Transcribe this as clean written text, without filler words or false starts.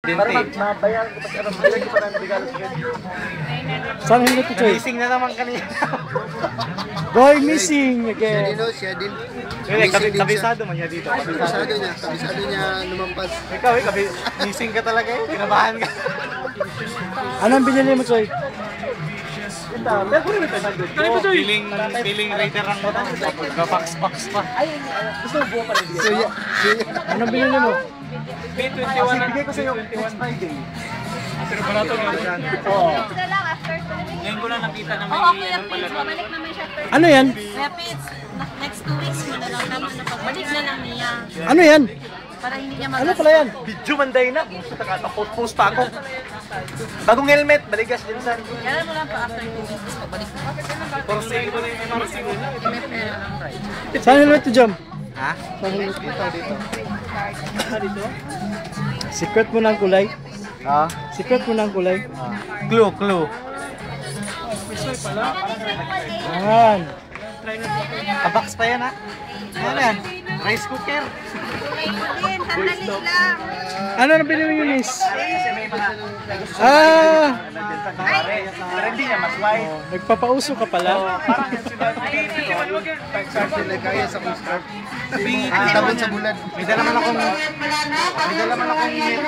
Mabayan ko pati aram ko pa ng regalo sa kanya. Saan hindi ito, Choy? Missing na naman kanina. Boy, missing again. Siya din. Kabisado man niya dito. Kabisado niya lumampas. Ikaw missing ka talaga eh. Kinabahan ka. Anong binili mo, Choy? Feeling rider ang motor. Kapax-pax pa. Gusto mo buo pala dito? Anong binili mo? B21 bigay ko sa iyo next Friday. Pero barato nga yan. Oo. After 2 weeks. Ngayon ko lang nakita na may Kuya Pits, babalik naman siya after. Ano yan? Kuya Pits, next 2 weeks mo na lang naman na pagbalik na lang niya. Ano yan? Para hindi niya Ano pala yan? Video manday na. Post pa ako. Bagong helmet, balikas din sa. Kailan mo lang pa after 2 weeks pagbalik na. For sale ko na yung MRC ko. May pera lang right. Saan helmet to, Jam? Ha? Dito. Secret mo ng kulay? Ha? Secret mo ng kulay? Clue. Ayan. Kabox pa yan ha? Ano yan? Rice cooker. Sandali lang. Ano na binili mo, Eunice? Pero hindi niya mas wide. Oh, nagpapauso ka pala. Kaya sa kong scarf. Tabon sa bulan. May dala man akong net. May dala man akong net.